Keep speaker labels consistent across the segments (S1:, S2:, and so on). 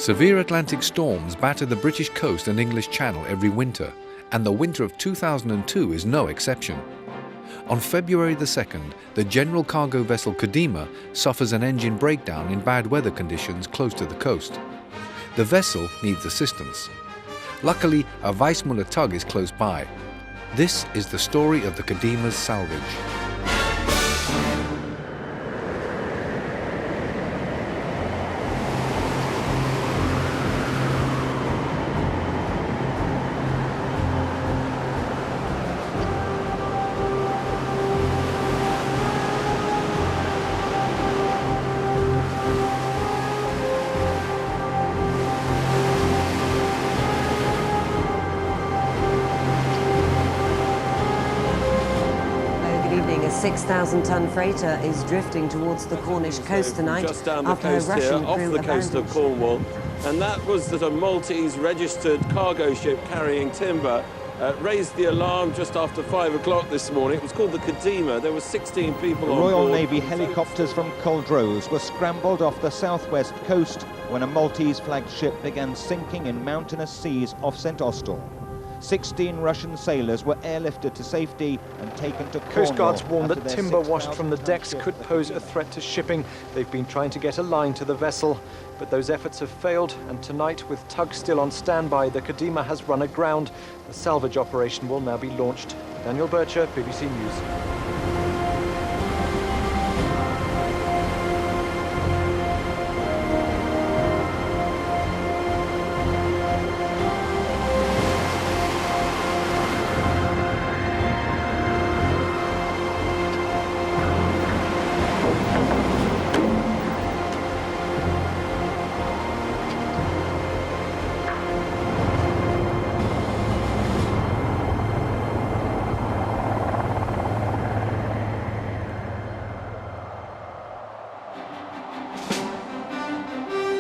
S1: Severe Atlantic storms batter the British coast and English Channel every winter, and the winter of 2002 is no exception. On February the 2nd, the general cargo vessel KODIMA suffers an engine breakdown in bad weather conditions close to the coast. The vessel needs assistance. Luckily, a Weissmuller tug is close by. This is the story of the KODIMA's salvage.
S2: A 6,000-ton freighter is drifting towards the Cornish coast tonight
S3: just down the
S2: after
S3: coast
S2: a Russian
S3: here, off
S2: crew
S3: the coast of
S2: abandoned.
S3: Cornwall, and that was that a Maltese registered cargo ship carrying timber raised the alarm just after 5 o'clock this morning. It was called the KODIMA. There were 16 people on board.
S4: Royal Navy helicopters from Culdrose were scrambled off the southwest coast when a Maltese flagged ship began sinking in mountainous seas off St. Austell. 16 Russian sailors were airlifted to safety and taken to Cornwall.
S5: Coast Guards warned that
S4: after their
S5: timber washed from the
S4: 6,000-ton
S5: decks
S4: ship
S5: could pose a threat to shipping. They've been trying to get a line to the vessel, but those efforts have failed, and tonight, with tugs still on standby, the KODIMA has run aground. The salvage operation will now be launched. Daniel Bircher, BBC News.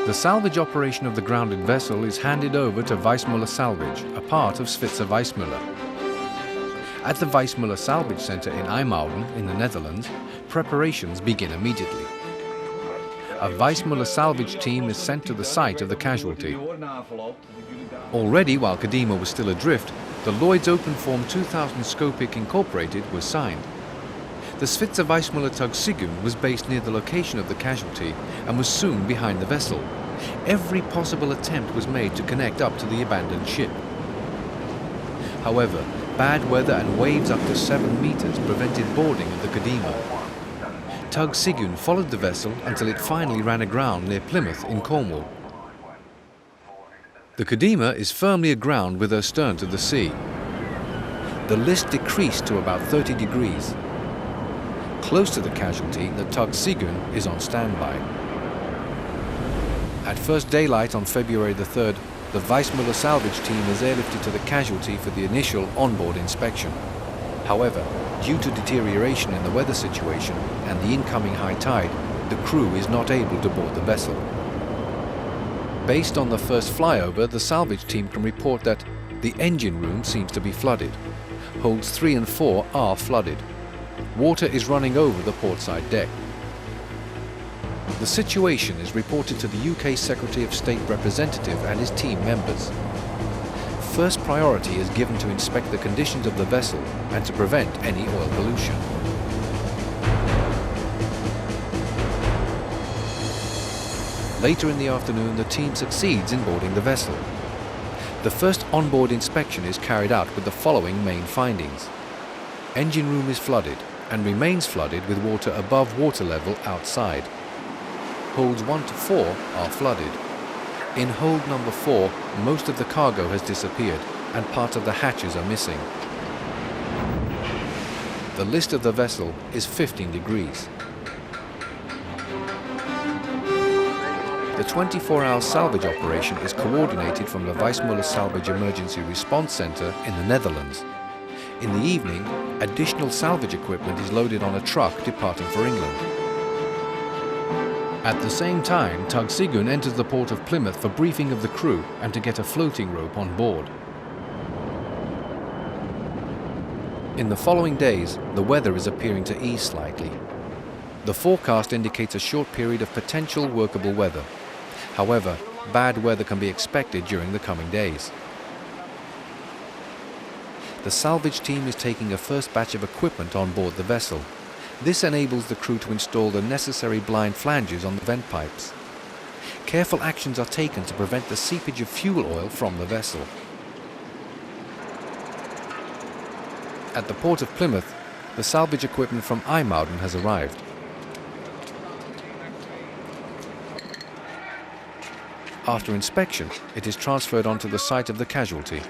S1: The salvage operation of the grounded vessel is handed over to Weissmuller Salvage, a part of Svitzer Weissmuller. At the Weissmuller Salvage Center in IJmuiden, in the Netherlands, preparations begin immediately. A Weissmuller salvage team is sent to the site of the casualty. Already, while KODIMA was still adrift, the Lloyd's Open Form 2000 Scopik Incorporated was signed. The Svitzer Weissmuller tug Sigun was based near the location of the casualty and was soon behind the vessel. Every possible attempt was made to connect up to the abandoned ship. However, bad weather and waves up to 7 meters prevented boarding of the KODIMA. Tug Sigun followed the vessel until it finally ran aground near Plymouth in Cornwall. The KODIMA is firmly aground with her stern to the sea. The list decreased to about 30 degrees. Close to the casualty, the tug Sigun is on standby. At first daylight on February the 3rd, the Weissmuller salvage team is airlifted to the casualty for the initial onboard inspection. However, due to deterioration in the weather situation and the incoming high tide, the crew is not able to board the vessel. Based on the first flyover, the salvage team can report that the engine room seems to be flooded. Holds 3 and 4 are flooded. Water is running over the portside deck. The situation is reported to the UK Secretary of State representative and his team members. First priority is given to inspect the conditions of the vessel and to prevent any oil pollution. Later in the afternoon, the team succeeds in boarding the vessel. The first onboard inspection is carried out with the following main findings. Engine room is flooded and remains flooded with water above water level outside. Holds 1 to 4 are flooded. In hold number 4, most of the cargo has disappeared and part of the hatches are missing. The list of the vessel is 15 degrees. The 24-hour salvage operation is coordinated from the Weissmuller Salvage Emergency Response Center in the Netherlands. In the evening, additional salvage equipment is loaded on a truck departing for England. At the same time, tug Sigun enters the port of Plymouth for briefing of the crew and to get a floating rope on board. In the following days, the weather is appearing to ease slightly. The forecast indicates a short period of potential workable weather. However, bad weather can be expected during the coming days. The salvage team is taking a first batch of equipment on board the vessel. This enables the crew to install the necessary blind flanges on the vent pipes. Careful actions are taken to prevent the seepage of fuel oil from the vessel. At the port of Plymouth, the salvage equipment from IJmuiden has arrived. After inspection, it is transferred onto the site of the casualty.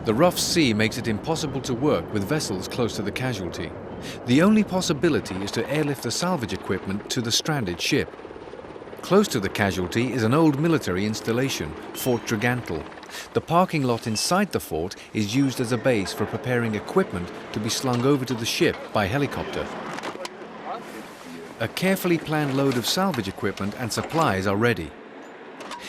S1: The rough sea makes it impossible to work with vessels close to the casualty. The only possibility is to airlift the salvage equipment to the stranded ship. Close to the casualty is an old military installation, Fort Tregantle. The parking lot inside the fort is used as a base for preparing equipment to be slung over to the ship by helicopter. A carefully planned load of salvage equipment and supplies are ready.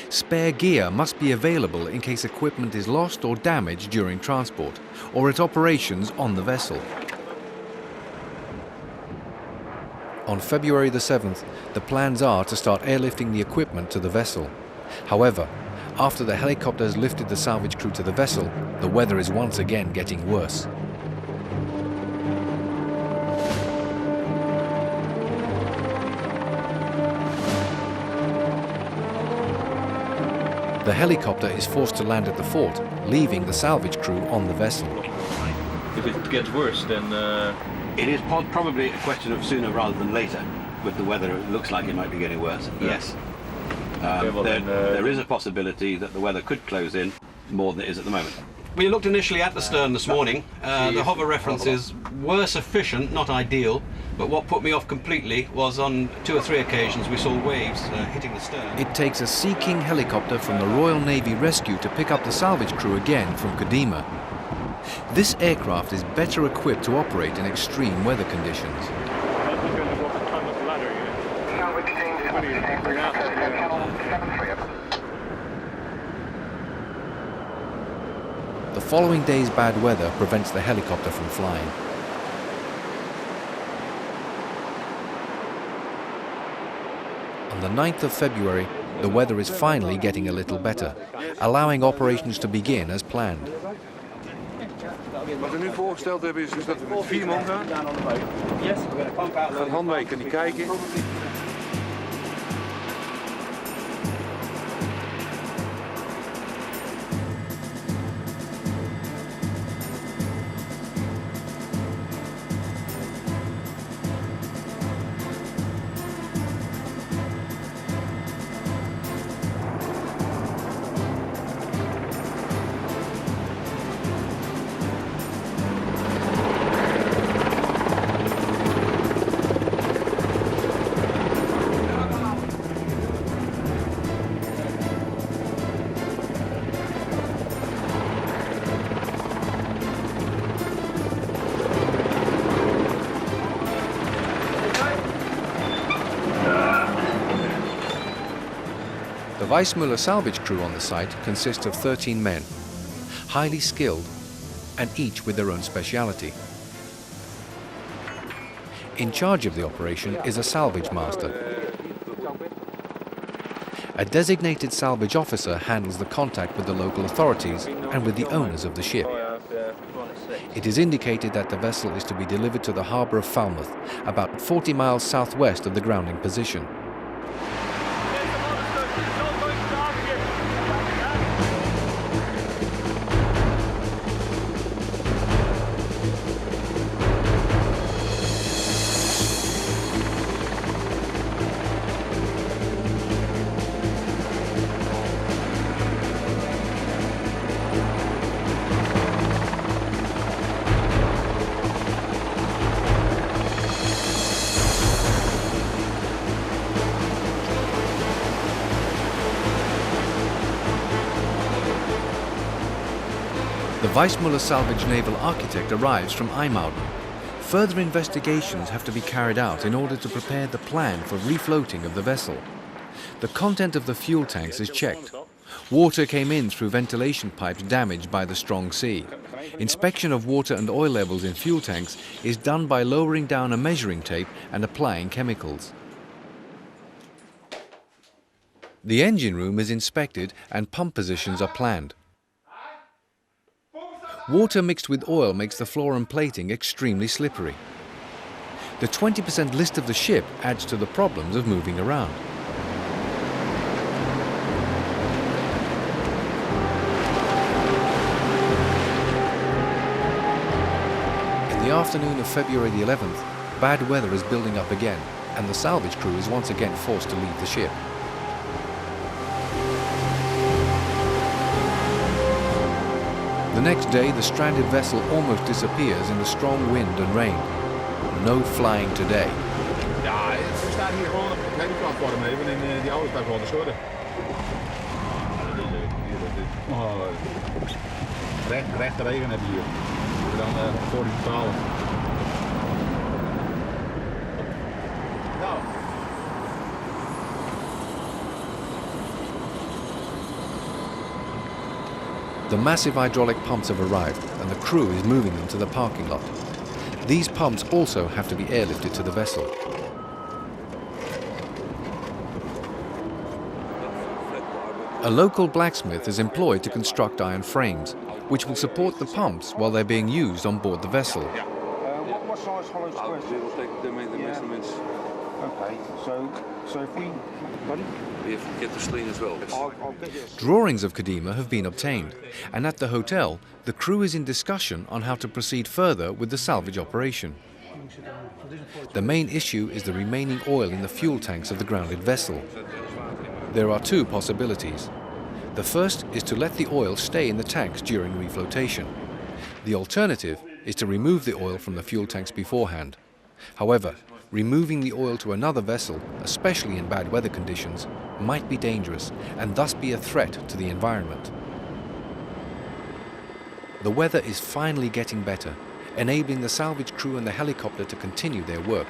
S1: Spare gear must be available in case equipment is lost or damaged during transport, or at operations on the vessel. On February the 7th, the plans are to start airlifting the equipment to the vessel. However, after the helicopter has lifted the salvage crew to the vessel, the weather is once again getting worse. The helicopter is forced to land at the fort, leaving the salvage crew on the vessel.
S6: If it gets worse, then...
S7: It is probably a question of sooner rather than later. With the weather, it looks like it might be getting worse. Yes.
S6: Okay, well
S7: there is a possibility that the weather could close in more than it is at the moment.
S8: We looked initially at the stern this morning. The hover references were sufficient, not ideal, but what put me off completely was on 2 or 3 occasions we saw waves hitting the stern.
S1: It takes a Sea King helicopter from the Royal Navy Rescue to pick up the salvage crew again from KODIMA. This aircraft is better equipped to operate in extreme weather conditions. The following day's bad weather prevents the helicopter from flying. On the 9th of February, the weather is finally getting a little better, allowing operations to begin as planned.
S9: Wat we nu voorgesteld hebben is dus dat we met 4 man gaan. We gaan handwijken en die kijken.
S1: The Weissmuller salvage crew on the site consists of 13 men, highly skilled and each with their own speciality. In charge of the operation is a salvage master. A designated salvage officer handles the contact with the local authorities and with the owners of the ship. It is indicated that the vessel is to be delivered to the harbour of Falmouth, about 40 miles southwest of the grounding position. The Weissmuller salvage naval architect arrives from IJmuiden. Further investigations have to be carried out in order to prepare the plan for refloating of the vessel. The content of the fuel tanks is checked. Water came in through ventilation pipes damaged by the strong sea. Inspection of water and oil levels in fuel tanks is done by lowering down a measuring tape and applying chemicals. The engine room is inspected and pump positions are planned. Water mixed with oil makes the floor and plating extremely slippery. The 20% list of the ship adds to the problems of moving around. In the afternoon of February the 11th, bad weather is building up again, and the salvage crew is once again forced to leave the ship. The next day, the stranded vessel almost disappears in the strong wind and rain. No flying today.
S9: Ja, we staan hier gewoon op het helikopterplatform even in die oude staat gewoon de schudden. Rechte regen heb je hier. Dan voor die 12. Nou.
S1: The massive hydraulic pumps have arrived and the crew is moving them to the parking lot. These pumps also have to be airlifted to the vessel. A local blacksmith is employed to construct iron frames, which will support the pumps while they're being used on board the vessel.
S9: What size hollow squares? We will take the measurements.
S10: Okay, so if we... Buddy?
S9: We have to get the sling as well.
S10: I'll get you.
S1: Drawings of KODIMA have been obtained, and at the hotel, the crew is in discussion on how to proceed further with the salvage operation. The main issue is the remaining oil in the fuel tanks of the grounded vessel. There are two possibilities. The first is to let the oil stay in the tanks during reflotation. The alternative is to remove the oil from the fuel tanks beforehand. However, removing the oil to another vessel, especially in bad weather conditions, might be dangerous and thus be a threat to the environment. The weather is finally getting better, enabling the salvage crew and the helicopter to continue their work.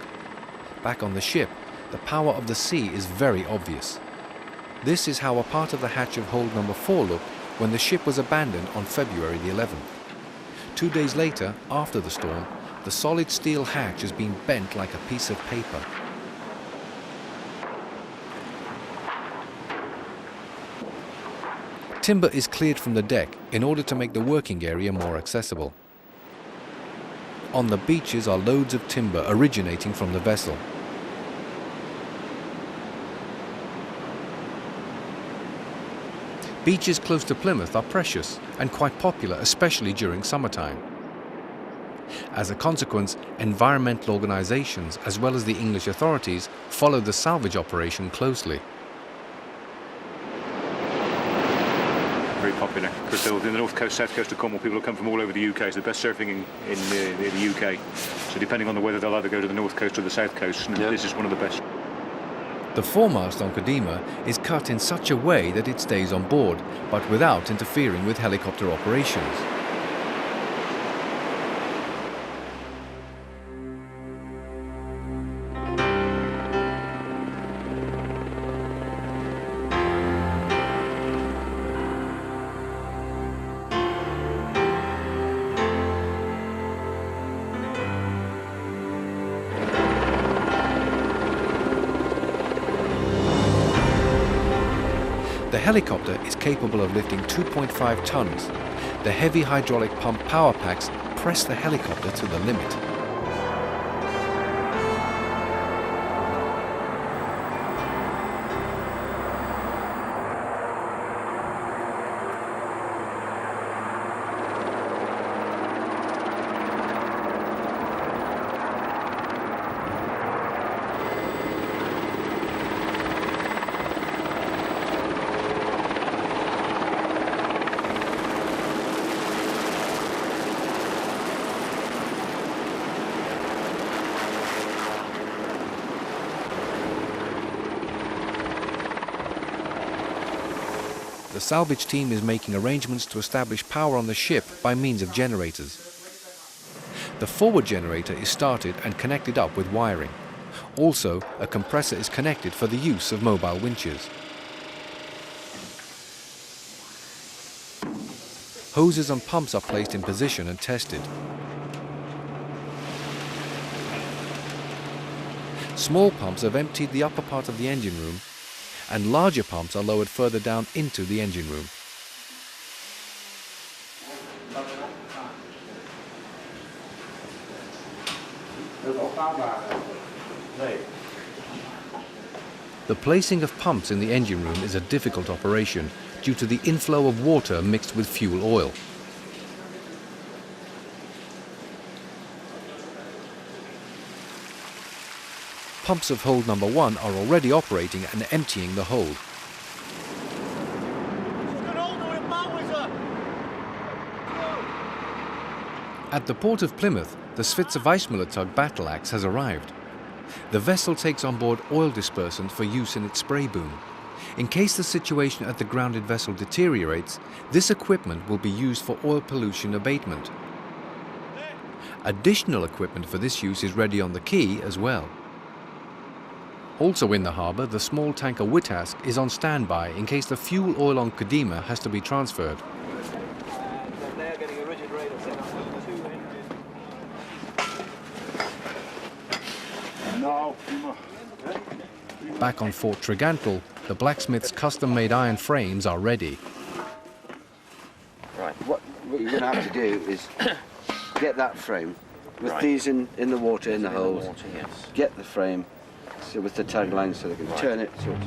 S1: Back on the ship, the power of the sea is very obvious. This is how a part of the hatch of hold number 4 looked when the ship was abandoned on February the 11th. 2 days later, after the storm, the solid steel hatch has been bent like a piece of paper. Timber is cleared from the deck in order to make the working area more accessible. On the beaches are loads of timber originating from the vessel. Beaches close to Plymouth are precious and quite popular, especially during summertime. As a consequence, environmental organisations as well as the English authorities follow the salvage operation closely.
S11: Very popular. Because in the north coast, south coast of Cornwall, people come from all over the UK. It's the best surfing in the UK. So depending on the weather, they'll either go to the north coast or the south coast. And this is one of the best.
S1: The foremast on KODIMA is cut in such a way that it stays on board, but without interfering with helicopter operations. The helicopter is capable of lifting 2.5 tons. The heavy hydraulic pump power packs press the helicopter to the limit. The salvage team is making arrangements to establish power on the ship by means of generators. The forward generator is started and connected up with wiring. Also, a compressor is connected for the use of mobile winches. hoses and pumps are placed in position and tested. Small pumps have emptied the upper part of the engine room, and larger pumps are lowered further down into the engine room. The placing of pumps in the engine room is a difficult operation due to the inflow of water mixed with fuel oil. Pumps of hold number 1 are already operating and emptying the hold. At the port of Plymouth, the Svitzer Weissmuller tug Battle Axe has arrived. The vessel takes on board oil dispersant for use in its spray boom. In case the situation at the grounded vessel deteriorates, this equipment will be used for oil pollution abatement. Additional equipment for this use is ready on the quay as well. Also in the harbour, the small tanker Witask is on standby in case the fuel oil on KODIMA has to be transferred. Back on Fort Tregantle, the blacksmith's custom-made iron frames are ready.
S12: Right, what you're going to have to do is get that frame with these in the water, in the holes.
S6: Yes.
S12: Get the frame so with the tagline so they can turn it. So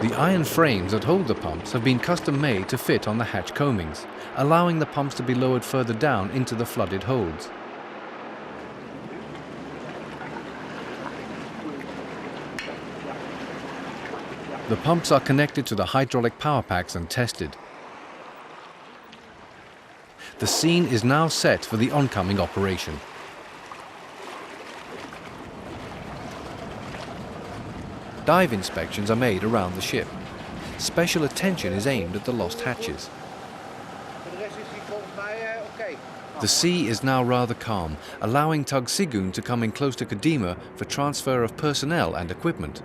S1: The iron frames that hold the pumps have been custom made to fit on the hatch coamings, allowing the pumps to be lowered further down into the flooded holds. The pumps are connected to the hydraulic power packs and tested. The scene is now set for the oncoming operation. Dive inspections are made around the ship. Special attention is aimed at the lost hatches. The sea is now rather calm, allowing tug Sigun to come in close to KODIMA for transfer of personnel and equipment.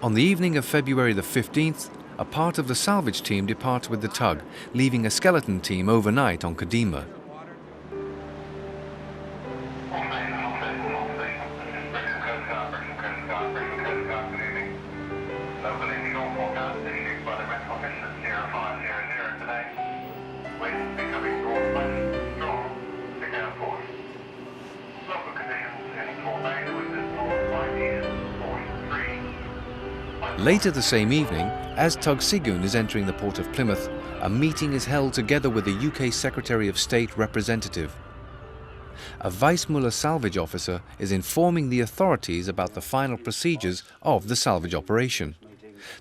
S1: On the evening of February the 15th, a part of the salvage team departs with the tug, leaving a skeleton team overnight on KODIMA. Later the same evening, as tug Sigun is entering the port of Plymouth, a meeting is held together with the UK Secretary of State representative. A Weissmuller salvage officer is informing the authorities about the final procedures of the salvage operation.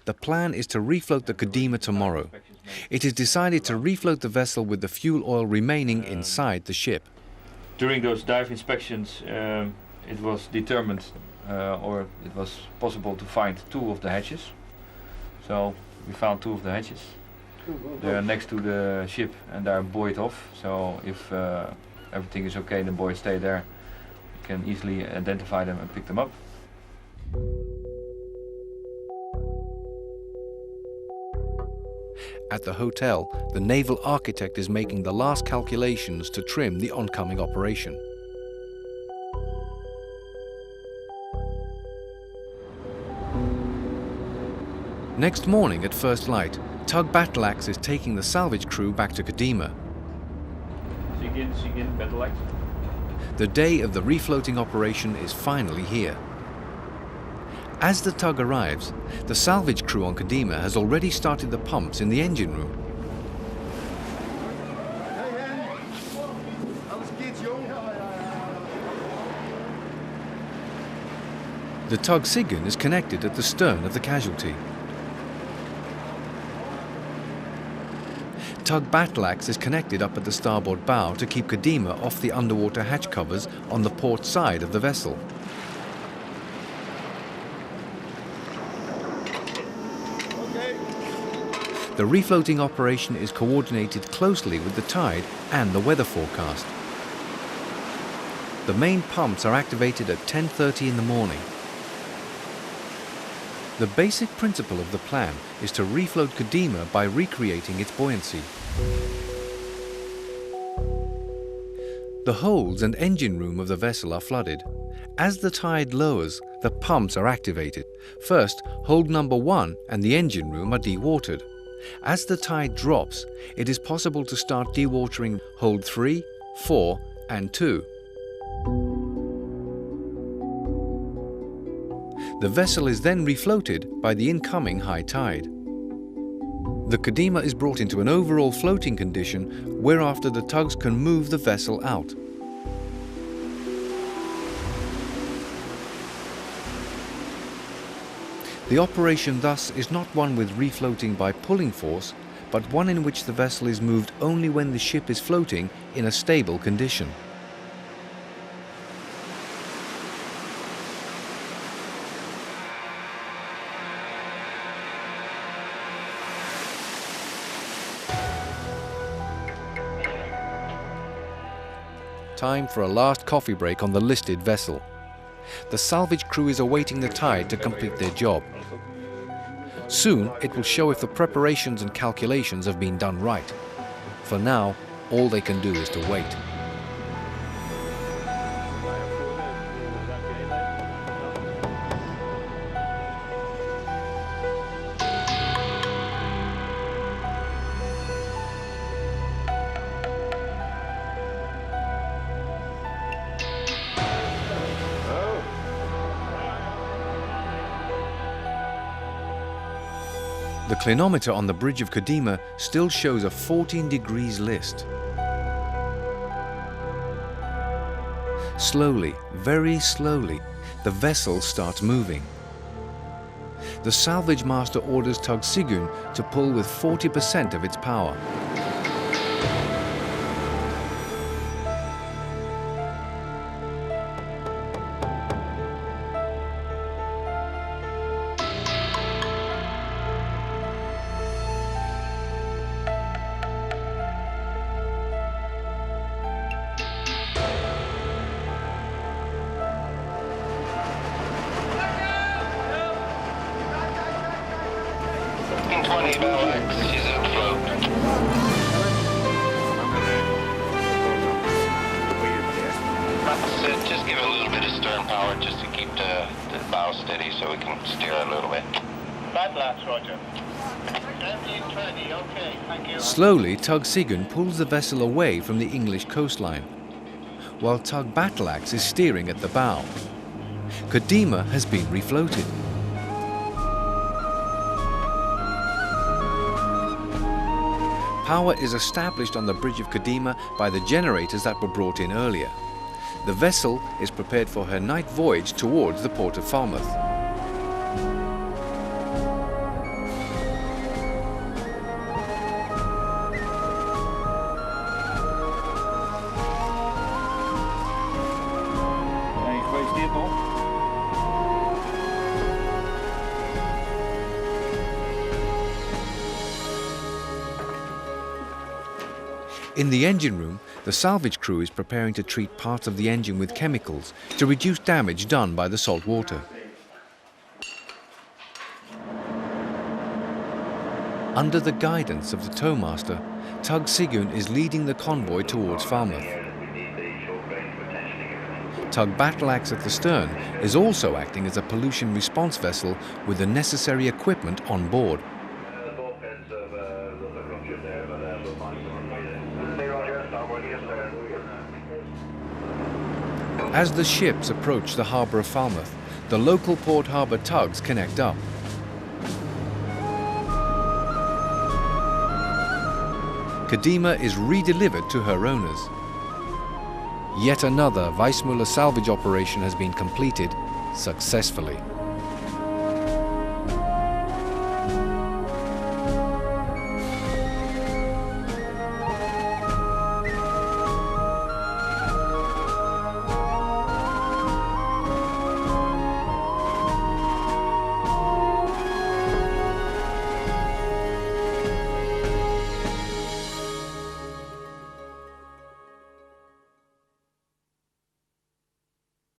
S1: The plan is to refloat the KODIMA tomorrow. It is decided to refloat the vessel with the fuel oil remaining inside the ship.
S6: During those dive inspections, it was determined or it was possible to find 2 of the hatches. So we found 2 of the hatches. They are next to the ship and they are buoyed off. So if everything is okay, the buoys stay there. You can easily identify them and pick them up.
S1: At the hotel, the naval architect is making the last calculations to trim the oncoming operation. Next morning at first light, tug Battle Axe is taking the salvage crew back to KODIMA.
S6: Sigin, Battle Axe.
S1: The day of the refloating operation is finally here. As the tug arrives, the salvage crew on KODIMA has already started the pumps in the engine room. The tug Sigun is connected at the stern of the casualty. Tug Battleaxe is connected up at the starboard bow to keep KODIMA off the underwater hatch covers on the port side of the vessel. The refloating operation is coordinated closely with the tide and the weather forecast. The main pumps are activated at 10:30 in the morning. The basic principle of the plan is to refloat KODIMA by recreating its buoyancy. The holds and engine room of the vessel are flooded. As the tide lowers, the pumps are activated. First, hold number 1 and the engine room are dewatered. As the tide drops, it is possible to start dewatering hold 3, 4 and 2. The vessel is then refloated by the incoming high tide. The KODIMA is brought into an overall floating condition, whereafter the tugs can move the vessel out. The operation thus is not one with refloating by pulling force, but one in which the vessel is moved only when the ship is floating in a stable condition. Time for a last coffee break on the listed vessel. The salvage crew is awaiting the tide to complete their job. Soon it will show if the preparations and calculations have been done right. For now, all they can do is to wait. The clinometer on the bridge of KODIMA still shows a 14 degrees list. Slowly, very slowly, the vessel starts moving. The salvage master orders tug Sigun to pull with 40% of its power.
S13: Just give it a little bit of stern power just to keep the bow steady so we can steer a little bit. Battleaxe, Roger. 1720, okay, thank you.
S1: Slowly, tug Sigun pulls the vessel away from the English coastline, while tug Battleaxe is steering at the bow. KODIMA has been refloated. Power is established on the bridge of KODIMA by the generators that were brought in earlier. The vessel is prepared for her night voyage towards the port of Falmouth. In the engine room, the salvage crew is preparing to treat parts of the engine with chemicals to reduce damage done by the salt water. Under the guidance of the towmaster, tug Sigun is leading the convoy towards Falmouth. Tug Battleaxe at the stern is also acting as a pollution response vessel with the necessary equipment on board. As the ships approach the harbour of Falmouth, the local port harbour tugs connect up. KODIMA is redelivered to her owners. Yet another Weissmuller salvage operation has been completed, successfully.